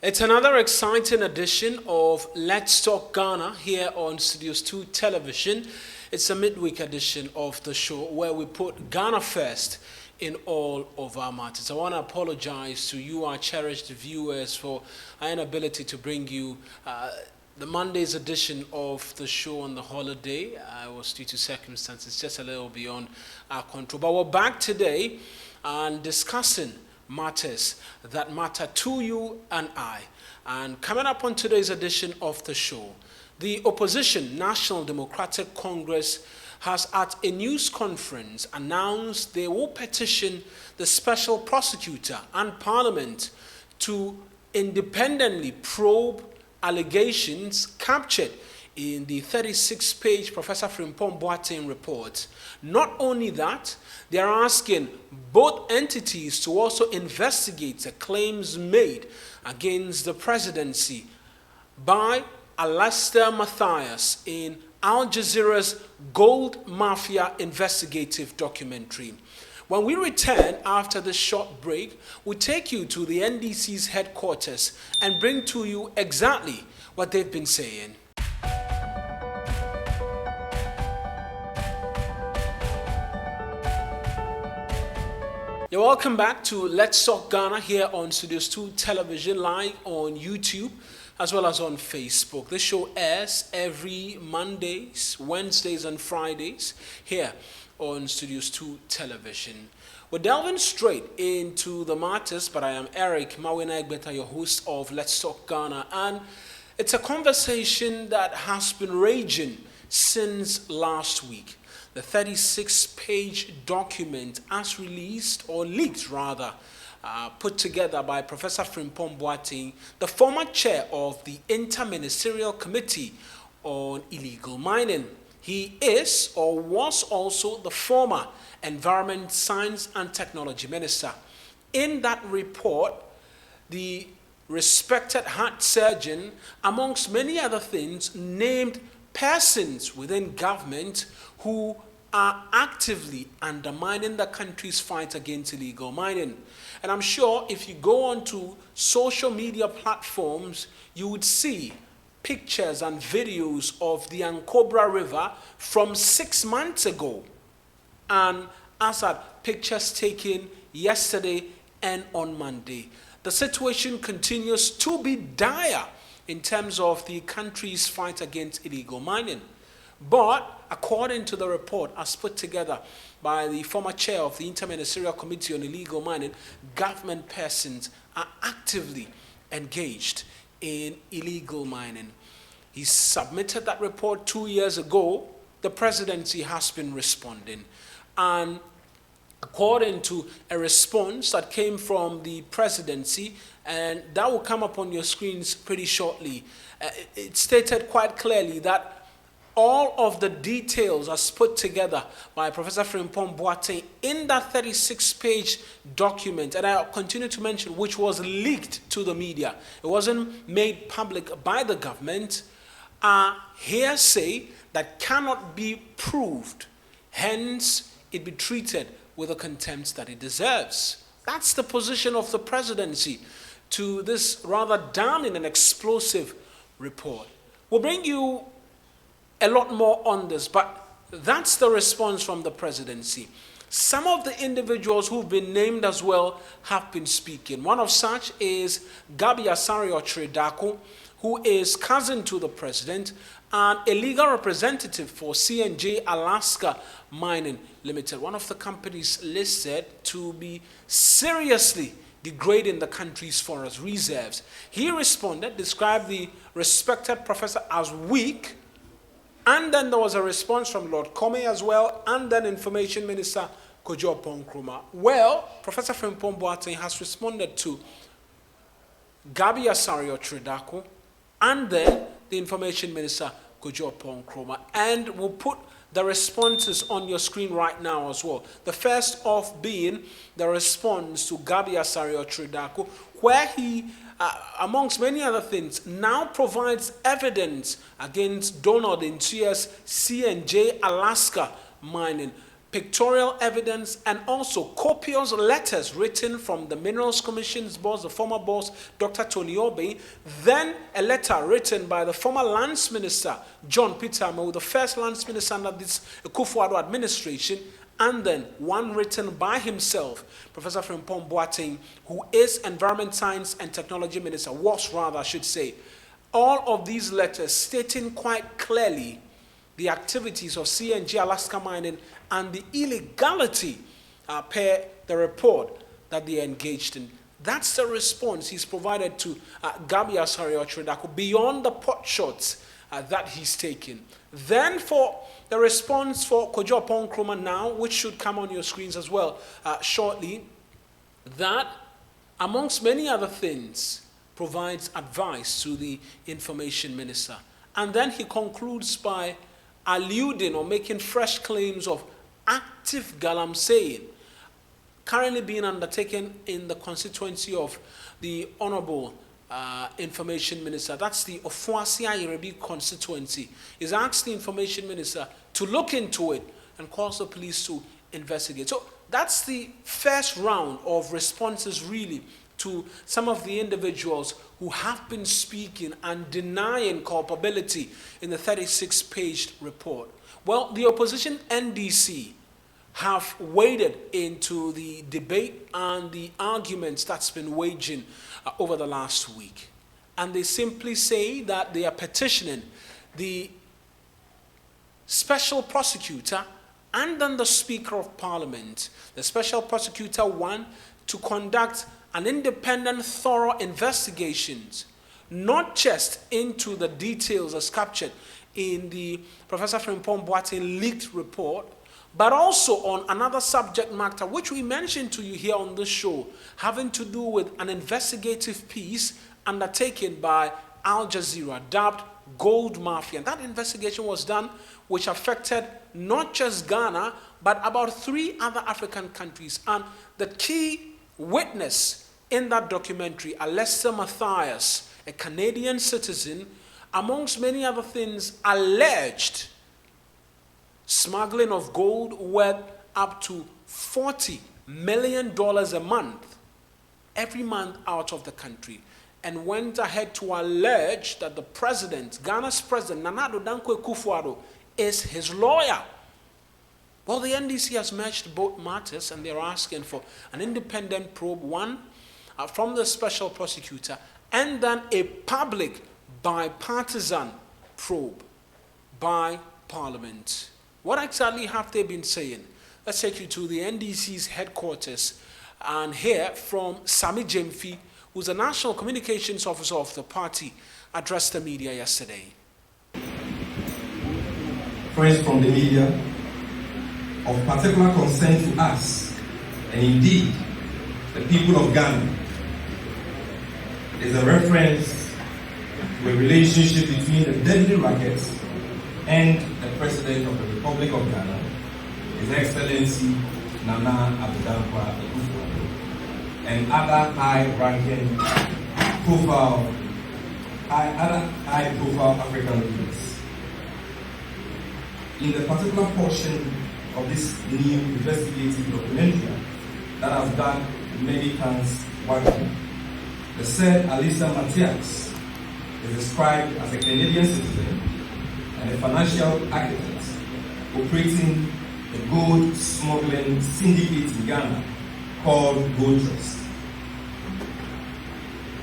It's another exciting edition of Let's Talk Ghana here on Studios 2 Television. It's a midweek edition of the show where we put Ghana first in all of our matters. I want to apologize to you, our cherished viewers, for our inability to bring you the Monday's edition of the show on the holiday. It was due to circumstances just a little beyond our control. But we're back today and discussing matters that matter to you and I. And coming up on today's edition of the show, the opposition National Democratic Congress has at a news conference announced they will petition the special prosecutor and parliament to independently probe allegations captured in the 36-page Professor Frimpong Boateng report. Not only that, they are asking both entities to also investigate the claims made against the presidency by Alastair Matthias in Aljazeera's Gold Mafia investigative documentary. When we return after this short break, we'll take you to the NDC's headquarters and bring to you exactly what they've been saying. You're welcome back to Let's Talk Ghana here on Studios 2 Television, live on YouTube as well as on Facebook. This show airs every Mondays, Wednesdays and Fridays here on Studios 2 Television. We're delving straight into the matters, but I am Eric Mawina Egbeta, your host of Let's Talk Ghana, and it's a conversation that has been raging since last week. The 36-page document as released, or leaked rather, put together by Professor Frimpong Boateng, the former chair of the Inter-Ministerial Committee on Illegal Mining. He is or was also the former Environment, Science and Technology Minister. In that report, the respected heart surgeon, amongst many other things, named persons within government who are actively undermining the country's fight against illegal mining. And I'm sure if you go onto social media platforms, you would see pictures and videos of the Ankobra River from 6 months ago. And as at pictures taken yesterday and on Monday. The situation continues to be dire in terms of the country's fight against illegal mining. But according to the report as put together by the former chair of the Inter-Ministerial Committee on Illegal Mining, government persons are actively engaged in illegal mining. He submitted that report 2 years ago. The presidency has been responding. And according to a response that came from the presidency, and that will come up on your screens pretty shortly, it stated quite clearly that all of the details as put together by Professor Frimpong Boateng in that 36-page document, and I'll continue to mention, which was leaked to the media. It wasn't made public by the government. Hearsay that cannot be proved. Hence, it be treated with the contempt that it deserves. That's the position of the presidency to this rather damning and explosive report. We'll bring you a lot more on this, but that's the response from the presidency. Some of the individuals who've been named as well have been speaking. One of such is bi-partisan, who is cousin to the president and a legal representative for C&J Alaska Mining Limited, one of the companies listed to be seriously degrading the country's forest reserves. He responded, described the respected professor as weak, and then there was a response from Lord Comey as well, and then Information Minister Kojo Nkrumah. Well, Professor Frimpong Boateng has responded to bi-partisan and then the Information Minister Kojo Nkrumah, and we'll put the responses on your screen right now as well. The first of being the response to bi-partisan, where he, amongst many other things, now provides evidence against Donald Ntuye's C&J Alaska Mining pictorial evidence, and also copious letters written from the Minerals Commission's boss, the former boss, Dr. Tony Obey, then a letter written by the former Lands Minister, John Peter Amewu, the first Lands Minister under this Akufo-Addo administration, and then one written by himself, Professor Frimpong Boateng, who is Environment, Science and Technology Minister, was rather, I should say. All of these letters stating quite clearly the activities of CNG Alaska Mining and the illegality per the report that they are engaged in. That's the response he's provided to Gabi Asare-Ochredako beyond the pot shots that he's taken. Then for the response for Kojo Nkrumah now, which should come on your screens as well shortly, that amongst many other things provides advice to the information minister. And then he concludes by alluding or making fresh claims of active galamseying currently being undertaken in the constituency of the Honorable Information Minister. That's the Ofuasi-Ayerebi constituency. He's asked the Information Minister to look into it and calls the police to investigate. So that's the first round of responses really to some of the individuals who have been speaking and denying culpability in the 36-page report. Well, the opposition NDC have waded into the debate and the arguments that's been waging over the last week. And they simply say that they are petitioning the special prosecutor and then the Speaker of Parliament, the special prosecutor, one, to conduct an independent, thorough investigations, not just into the details as captured in the Professor Frimpong Boateng leaked report, but also on another subject matter, which we mentioned to you here on this show, having to do with an investigative piece undertaken by Aljazeera, dubbed Gold Mafia. And that investigation was done, which affected not just Ghana, but about 3 other African countries. And the key witness in that documentary, Alester Matthias, a Canadian citizen, amongst many other things, alleged smuggling of gold worth up to $40 million a month, every month out of the country, and went ahead to allege that the president, Ghana's president, Nana Addo Dankwa Akufo-Addo, is his lawyer. Well, the NDC has merged both matters, and they're asking for an independent probe, one from the special prosecutor, and then a public bipartisan probe by Parliament. What exactly have they been saying? Let's take you to the NDC's headquarters and hear from Sami Jemfi, who's the National Communications Officer of the party, addressed the media yesterday. Friends from the media, of particular concern to us, and indeed the people of Ghana, is a reference to a relationship between the deadly rackets and the President of the Republic of Ghana, His Excellency Nana Addo Dankwa Akufo-Addo, and other high-ranking high-profile African leaders. In the particular portion of this new investigative documentary that has done many times working, the said Alester Matthias is described as a Canadian citizen and a financial architect operating a gold smuggling syndicate in Ghana called Gold Trust.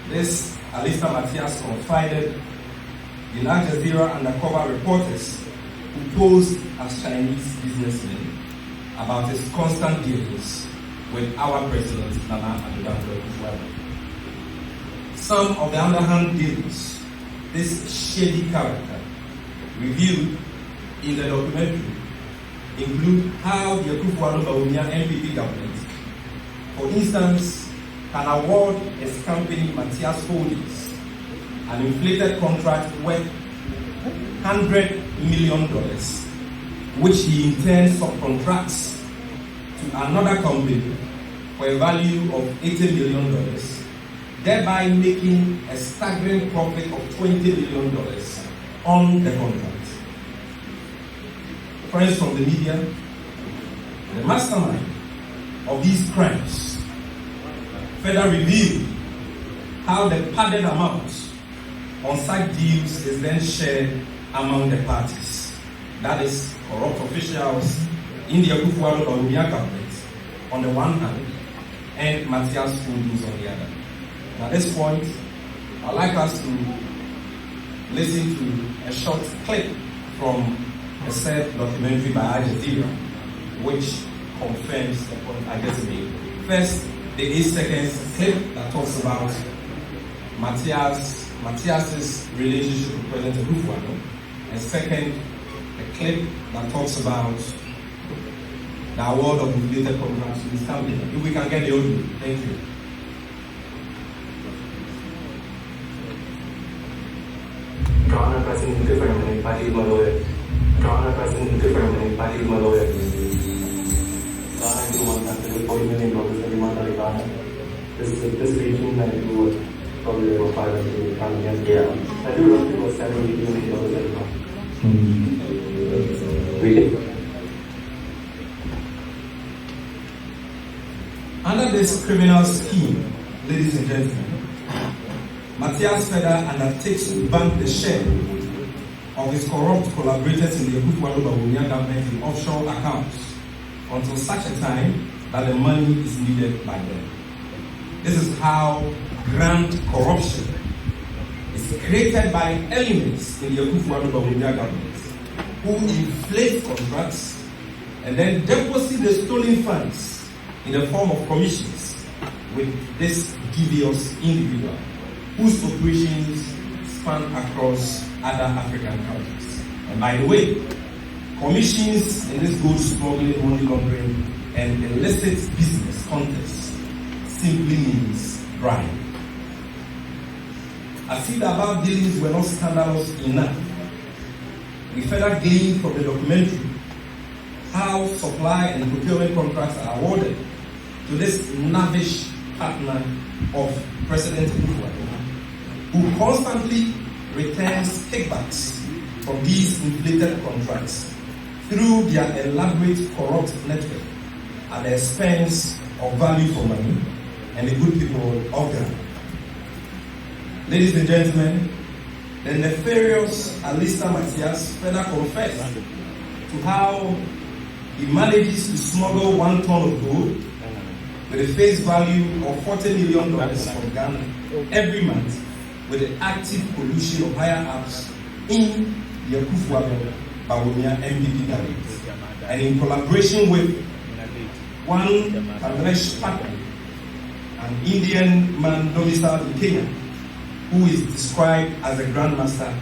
This Alester Matthias confided in Aljazeera undercover reporters who posed as Chinese businessmen about his constant dealings with our president, Nana Addo Dankwa Akufo-Addo. Some of the underhand deals this shady character reviewed in the documentary include how the Akufo-Addo Bawumia NPP government, for instance, can award its company Matthias Holdings an inflated contract worth $100 million, which he in turn subcontracts to another company for a value of $80 million, thereby making a staggering profit of $20 million on the contract. Friends from the media, the mastermind of these crimes, further revealed how the padded amount on such deals is then shared among the parties. That is, corrupt officials in the Akufo-Addo government on the one hand, and Matthias Holdings on the other. At this point, I'd like us to listen to a short clip from a said documentary by Aljazeera, which confirms the point I just made. First, the 8 seconds clip that talks about Matthias's relationship with President Akufo-Addo, and second, a clip that talks about the award of related programs to this company. If we can get the audio, thank you. Ghana President Frimpong, Party Maloya. Ghana President Frimpong, Party Maloya. Ghana do $140 million every month out of Ghana. This region I do probably over $500 million. Yeah. I do roughly about $70 million every month. Really? Under this criminal scheme, ladies and gentlemen, Matthias further undertakes to bank the share of his corrupt collaborators in the Akufo-Addo government in offshore accounts until such a time that the money is needed by them. This is how grand corruption is created by elements in the Akufo-Addo government who inflate contracts and then deposit the stolen funds in the form of commissions with this devious individual whose operations span across other African countries. And by the way, commissions in this gold smuggling, money laundering, and illicit business context simply means bribe. As if the above dealings were not scandalous enough, we further gained from the documentary how supply and procurement contracts are awarded to this lavish partner of President Akufo-Addo, who constantly returns kickbacks from these inflated contracts through their elaborate corrupt network at the expense of value for money and the good people of Ghana. Ladies and gentlemen, the nefarious Alista Matthias further confessed to how he manages to smuggle 1 ton of gold with a face value of $40 million from Ghana every month with the active collusion of higher ups in the Akufo-Addo MPP government, and in collaboration with one Kamlesh partner, an Indian man domiciled in Kenya, who is described as the grandmaster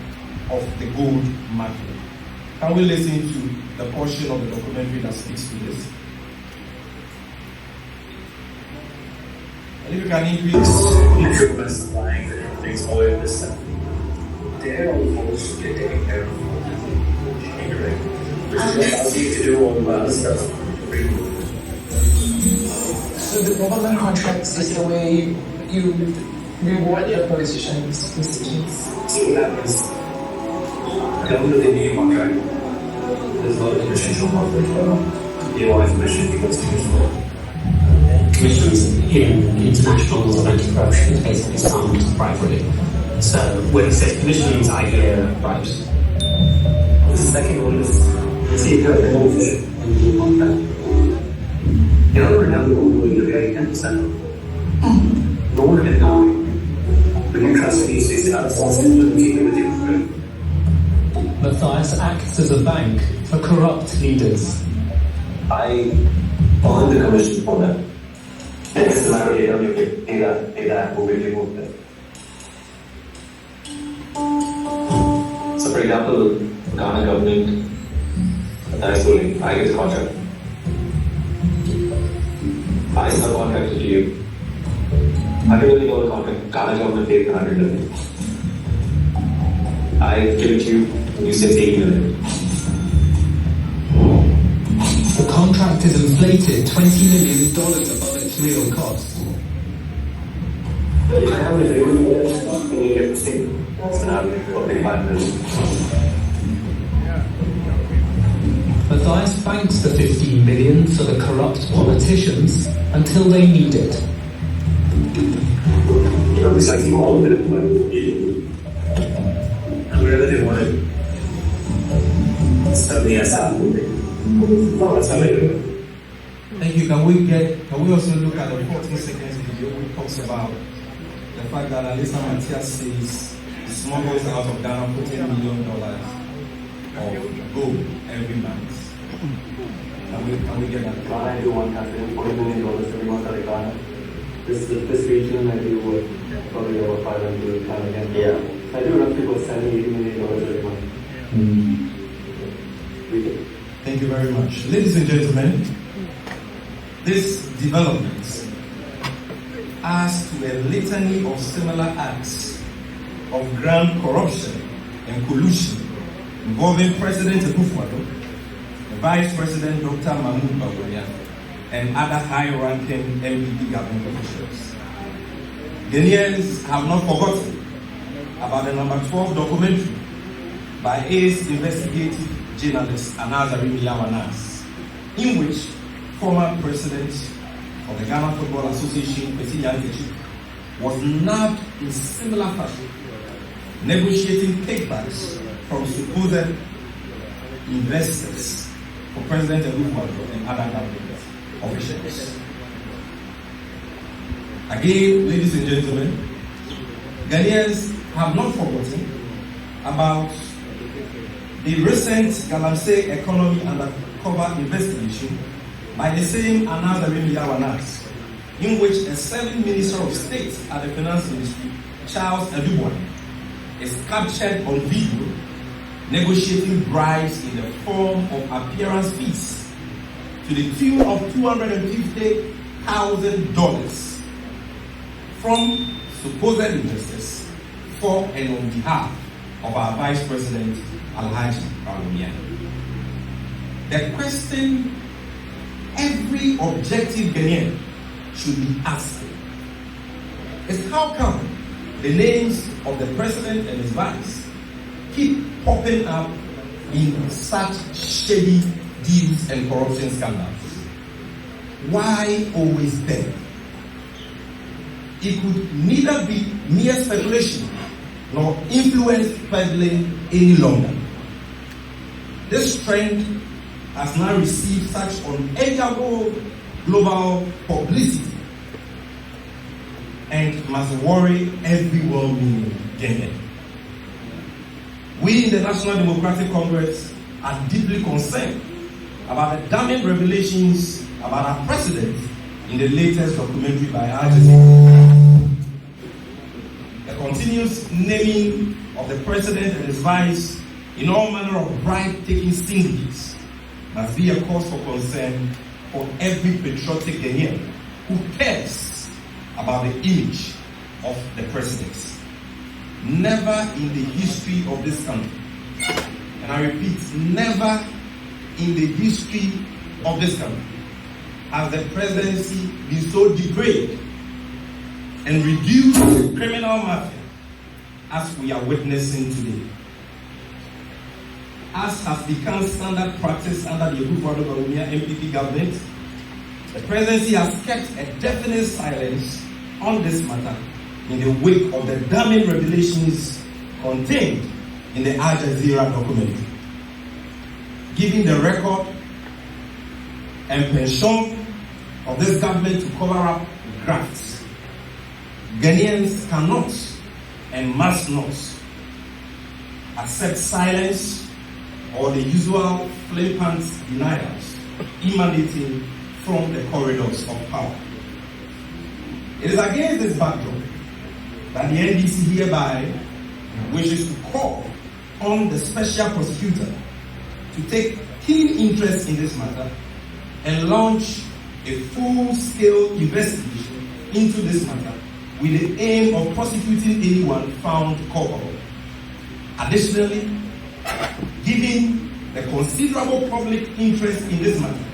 of the gold mafia. Can we listen to the portion of the documentary that speaks to this? And if you can increase improvements supplying that everything's all in this stuff. They're all supposed to get taken care of. Which allows you to do all the other stuff. So the government contracts is the way you reward the politicians' decisions. So what happens? Government they need a contract. There's a lot of commissions from corporate. They want commission because commissions in international laws of anti-corruption is basically summed bribery. So when it says commissions, I hear bribes. the second one is see how they move it and do contract. The other one, you're getting 10%. No one can know. When you trust these things, that's something keep it with you. Matthias acts as a bank for corrupt leaders. I earned the commission for them. And it's a matter of data, who will remove them. So for example, Ghana government, that is ruling, I get the contract. I subcontracted to you. $100 million contract, Ghana government paid $100 million. I give it to you, and you say $80 million. The contract is inflated $20 million above its real cost. If I have a agreement, can you get the same? So now I'll pay $5 million. Matthias banks the $15 leaving billions for the corrupt politicians until they need it. It's like you all of it, wherever they want it. Something has happened. That's how they do it. Thank you. Can we also look at the 14 seconds video which talks about the fact that Alisa Matias says he smuggles out of Ghana $14 million of gold every month. Can we get that? Ghana, I do $140 million every month out of Ghana. This region, I do probably over 500 Ghana again. Yeah. I do roughly about $70-80 million every month. Thank you very much. Ladies and gentlemen, this development adds to a litany of similar acts of grand corruption and collusion involving President Akufo-Addo, the Vice President Dr. Mahmoud Bawumia, and other high-ranking MPP government officials. Ghanaians have not forgotten about the number 12 documentary by ACE investigative journalist Aljazeera Yawanas, in which former president of the Ghana Football Association, was nabbed in similar fashion, negotiating kickbacks from supposed investors for President Akufo-Addo and other government officials. Again, ladies and gentlemen, Ghanaians have not forgotten about the recent Galamsey economy undercover investigation by the same Aljazeera Yawanas, in which a 7th Minister of State at the Finance Ministry, Charles Adubuan, is captured on video negotiating bribes in the form of appearance fees to the tune of $250,000 from supposed investors for and on behalf of our Vice President, Alhaji Bawumia. The question every objective Ghanaian should be asking is how come the names of the president and his vice keep popping up in such shady deals and corruption scandals? Why always them? It could neither be mere speculation nor influence peddling any longer. This trend has now received such unendurable global publicity and must worry every well-meaning Ghanaian. We in the National Democratic Congress are deeply concerned about the damning revelations about our president in the latest documentary by Aljazeera. The continuous naming of the president and his vice in all manner of bribe-taking syndicates must be a cause for concern for every patriotic Ghanaian who cares about the image of the president. Never in the history of this country, and I repeat, never in the history of this country has the presidency been so degraded and reduced to a criminal mafia as we are witnessing today. As has become standard practice under the Akufo-Addo MPP government, the presidency has kept a definite silence on this matter in the wake of the damning revelations contained in the Aljazeera documentary, giving the record and pension of this government to cover up grafts. Ghanaians cannot and must not accept silence or the usual flippant denials emanating from the corridors of power. It is against this backdrop that the NDC hereby wishes to call on the special prosecutor to take keen interest in this matter and launch a full-scale investigation into this matter with the aim of prosecuting anyone found culpable. Additionally, given the considerable public interest in this matter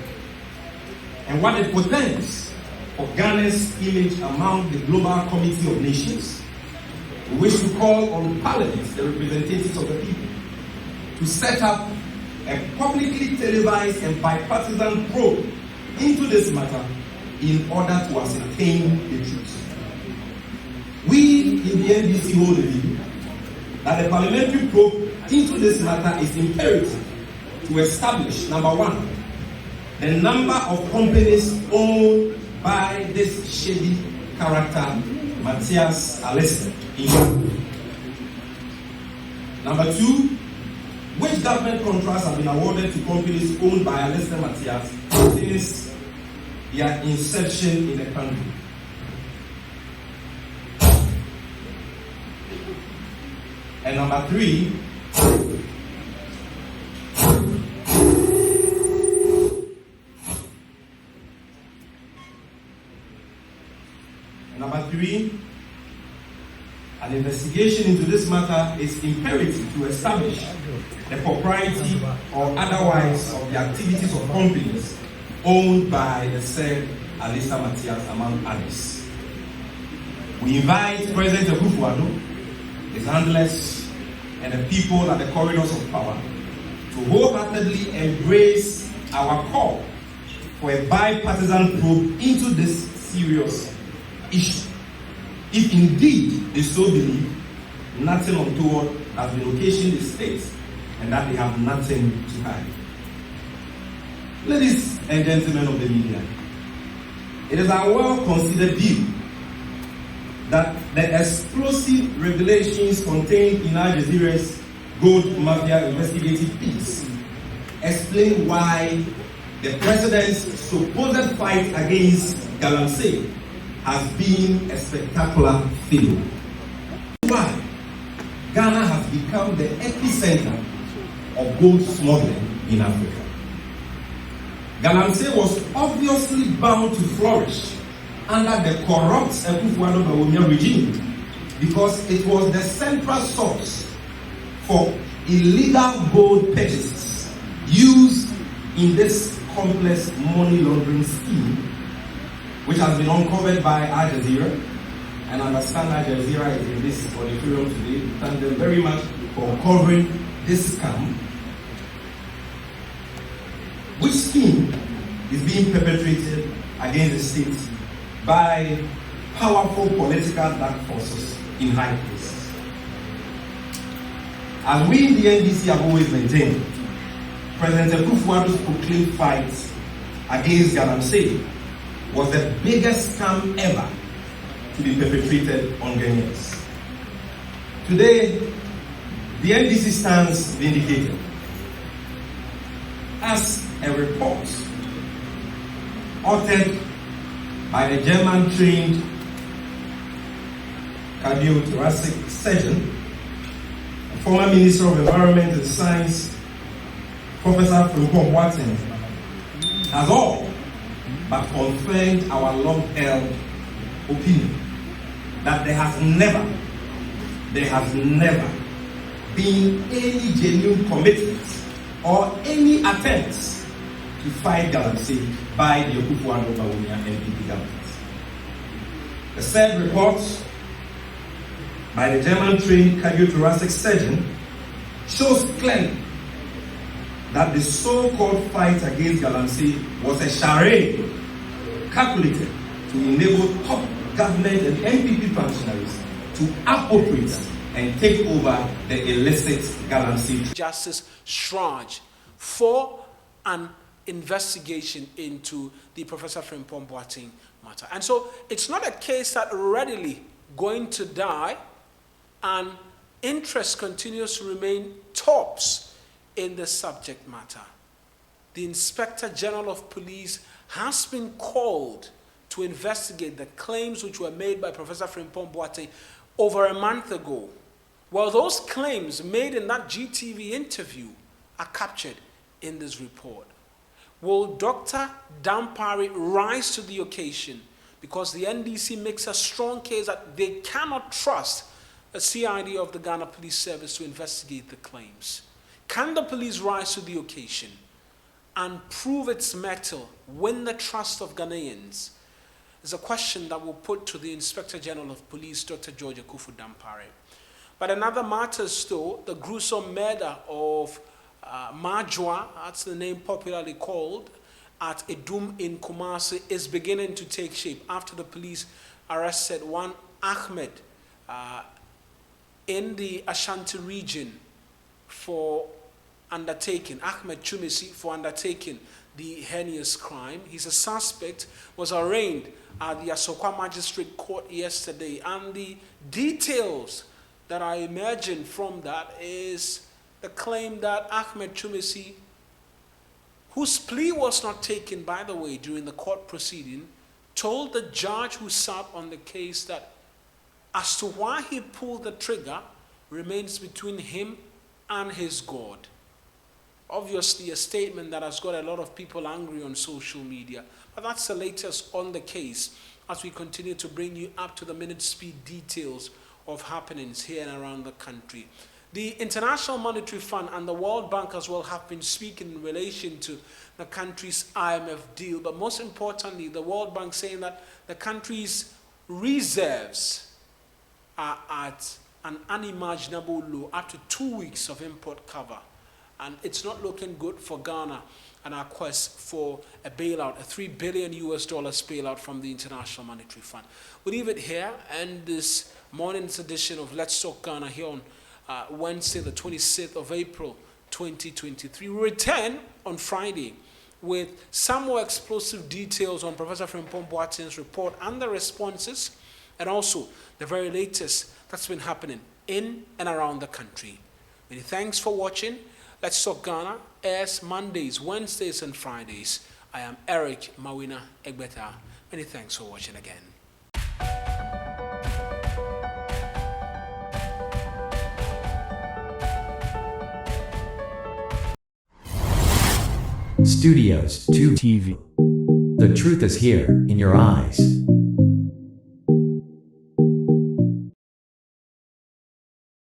and what it portends for Ghana's image among the global community of nations, we wish to call on Parliament, the representatives of the people, to set up a publicly televised and bipartisan probe into this matter in order to ascertain the truth. We in the NDC hold the view that the parliamentary probe into this matter is imperative to establish, number one, the number of companies owned by this shady character, Matthias Aljazeera. Number two, which government contracts have been awarded to companies owned by Aljazeera Matthias since their inception in the country. And number three, an investigation into this matter is imperative to establish the propriety or otherwise of the activities of companies owned by the said Aljazeera Matthias, among others. We invite President Akufo-Addo, his handlers, and the people at the corridors of power to wholeheartedly embrace our call for a bipartisan probe into this serious issue. If indeed they so believe nothing untoward has been occasioned in the state and that they have nothing to hide. Ladies and gentlemen of the media, it is our well-considered view that the explosive revelations contained in Aljazeera's Gold Mafia investigative piece explain why the president's supposed fight against Galamsey has been a spectacular failure. Why Ghana has become the epicenter of gold smuggling in Africa. Galamsey was obviously bound to flourish under the corrupt Akufo-Addo regime because it was the central source for illegal gold purchases used in this complex money laundering scheme, which has been uncovered by Aljazeera. And I understand Aljazeera is in this auditorium today. Thank them very much for uncovering this scam. Which scheme is being perpetrated against the state by powerful political dark forces in high places. As we in the NDC have always maintained, President Akufo-Addo's proclaimed fight against Galamsey was the biggest scam ever to be perpetrated on Ghanaians. Today, the NDC stands vindicated as a report authored by the German-trained cardiothoracic surgeon, former Minister of Environment and Science, Professor Frimpong Boateng, has all but confirmed our long-held opinion that there has never been any genuine commitment or any attempts to fight Galamsey by the Akufo-Addo NPP government. The said report by the German-trained cardiothoracic surgeon shows clearly that the so-called fight against Galamsey was a charade calculated to enable top government and NPP functionaries to appropriate and take over the illicit Galamsey. Justice Shraj for an investigation into the Professor Frimpong Boateng matter. And so it's not a case that readily going to die, and interest continues to remain tops in the subject matter. The Inspector General of Police has been called to investigate the claims which were made by Professor Frimpong Boateng over a month ago. Well, those claims made in that GTV interview are captured in this report. Will Dr. Dampare rise to the occasion? Because the NDC makes a strong case that they cannot trust a CID of the Ghana Police Service to investigate the claims. Can the police rise to the occasion and prove its mettle, win the trust of Ghanaians? Is a question that we'll put to the Inspector General of Police, Dr. George Akuffo Dampare. But another matter still, the gruesome murder of Majwa, that's the name popularly called, at Edum in Kumasi, is beginning to take shape after the police arrested one Ahmed in the Ashanti region for undertaking, Ahmed Chumisi, for undertaking the heinous crime. He's a suspect, was arraigned at the Asokwa Magistrate Court yesterday, and the details that I imagine from that is the claim that Ahmed Chumisi, whose plea was not taken, by the way, during the court proceeding, told the judge who sat on the case that as to why he pulled the trigger remains between him and his God. Obviously, a statement that has got a lot of people angry on social media. But that's the latest on the case as we continue to bring you up to the minute speed details of happenings here and around the country. The International Monetary Fund and the World Bank as well have been speaking in relation to the country's IMF deal. But most importantly, the World Bank saying that the country's reserves are at an unimaginable low, up to 2 weeks of import cover. And it's not looking good for Ghana and our quest for a bailout, a $3 billion bailout from the International Monetary Fund. We'll leave it here, and this morning's edition of Let's Talk Ghana here on Wednesday, the 26th of April, 2023. We return on Friday with some more explosive details on Professor Frimpong Boateng's report and the responses, and also the very latest that's been happening in and around the country. Many thanks for watching. Let's Talk Ghana airs Mondays, Wednesdays, and Fridays. I am Eric Mawina Egbeta. Many thanks for watching again. Studios 2 TV. The truth is here, in your eyes.